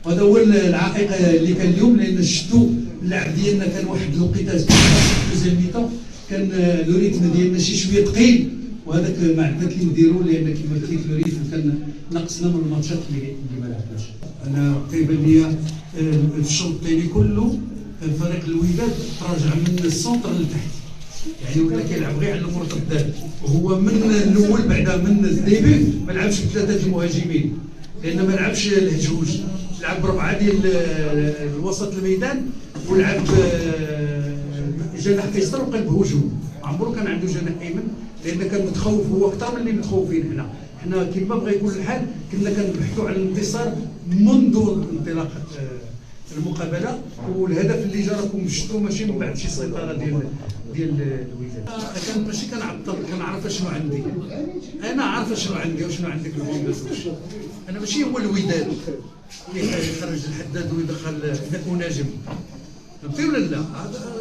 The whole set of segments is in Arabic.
وهذا هو العائق اللي كان اليوم، لان شفتوا اللعب ديالنا كان واحد الوقيته دوزيام ميطون كان لو ريتم ديالنا شي شويه ثقيل، وهذاك ما عندنا اللي نديرو، لان كما قلت لك لو ريتم كان نقصنا من الماتشات اللي ما لعبناش. انا كيبان لي الشوط الثاني كله فريق الوداد تراجع من السونتر لتحت، يعني ولا كيلعب غير على المرتدات، وهو من الاول بعدا من الديبي ما لعبش بثلاثه المهاجمين، لان ما لعبش الهجوج، لعب بربعه ديال الوسط الميدان، ولعب جناح ايسر وقلب هجوم، عمرو كان عنده جناح ايمن، لان كان متخوف هو اكثر من اللي متخوفين حنا كما بغى يكون الحال كنا كنبحثوا على الانتصار منذ انطلاق المقابله، والهدف اللي جا راكم شفتوا ماشي من بعد شي سيطره ديال الوداد. كان ماشي كنعطل، كنعرف شنو عندي، انا عارف شنو عندي وشنو عندك الوداد. انا ماشي هو الوداد اللي يخرج الحداد ويدخل وناجم، فهمتي ولا لا؟ هذا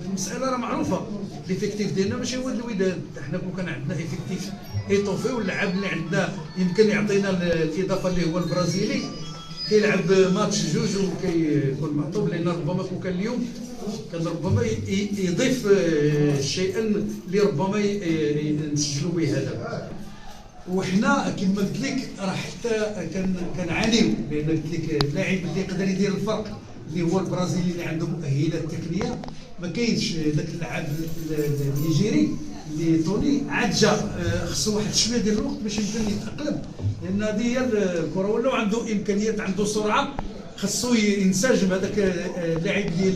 المساله راه معروفه، ليفيكتيف ديالنا ماشي هو الوداد، حنا كون كان عندنا ايفيكتيف ايطوفي واللعاب اللي عندنا يمكن يعطينا الاضافه اللي هو البرازيلي، كيلعب ماتش جوج وكيكون معطوب، لان ربما كون كان اليوم كان ربما يضيف شيئا اللي ربما نسجلوا به هدف. وحنا كما قلت لك راه حتى كنعانيو، لان قلت لك اللاعب اللي يقدر يدير الفرق اللي هو البرازيلي اللي عنده مؤهلات تقنيه ما كاينش. ذاك اللاعب النيجيري اللي توني عاد جا، خصو واحد شويه ديال الوقت باش يمكن يتاقلم، لان هذه هي الكره، ولا عنده امكانيات، عنده سرعه، خصو ينسجم. هذاك اللاعب ديال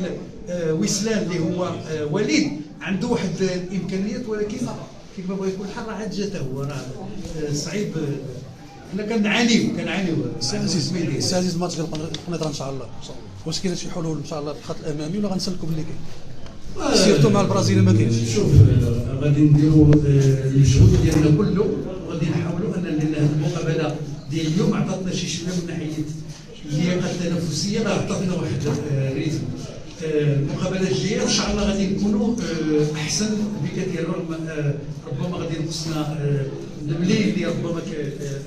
ويسلان اللي هو وليد عنده واحد الامكانيات، ولكن كيما بغا يكون الحال راه عاد جا حتى هو، راه صعيب. حنا كنعانيو سي عزيز الماتش ديال القنيطره ان شاء الله، واش كاين شي حلول ان شاء الله في الخط الامامي ولا غنسلكوا باللي كاين؟ سيرتو مع البرازيل ما كاينش. شوف غادي نديروا المجهود ديالنا كله، وغادي نحاولوا ان هذه المقابله ديال اليوم عطاتنا شي شويه من ناحيه اللياقه التنافسيه، راه عطاتنا واحد ريتم. المقابله الجايه ان شاء الله غادي نكونوا احسن بكثير، ربما غادي ينقصنا المليل اللي ربما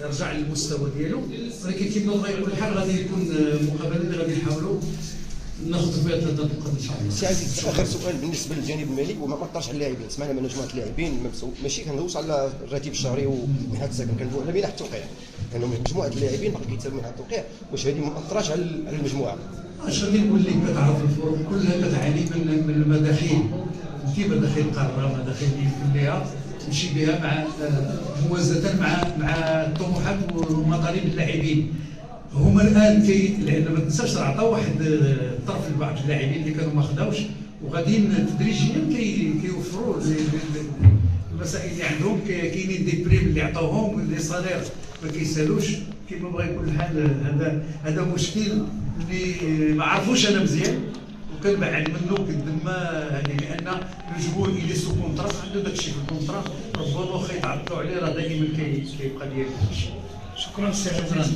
رجع للمستوى ديالو، ولكن كما بغا يكون الحال غادي يكون مقابله اللي غادي نحاولوا ناخذ فيها 3 نقاط ان شاء الله. سي عزيز، اخر سؤال بالنسبه للجانب المالي، وما اثرش على اللاعبين. سمعنا من مجموعه اللاعبين ماشي كنهوش على الراتب الشهري ومنحه السكن، كندويو على منح التوقيع، كانوا مجموعه اللاعبين باقي كيتسالوا منحه التوقيع، واش هذه ما اثرش على المجموعه؟ اش غادي نقول لك، كتعرف الفروق كلها كتعاني من المداخيل، في مداخيل قاره، مداخيل اللي يمكن لها تمشي بها مع موازنه مع الطموحات ومطالب اللاعبين. هما الان لان ما تنساش راه عطاو واحد الطرف لبعض اللاعبين اللي كانوا ما خداوش، وغاديين تدريجيا كيوفروا المسائل اللي عندهم. كاينين دي بريم اللي عطاوهم، لي صالير ما كيسالوش. كيما بغا يكون الحال هذا مشكل اللي ما عرفوش انا مزيان، وكنبعد منه كدما هذه، لان الجمهور اللي سو كونترا عنده داكشي في الكونترا، ربما واخا يتعطلوا عليه راه دائما كيبقى ديال. شكرا سي عزيز.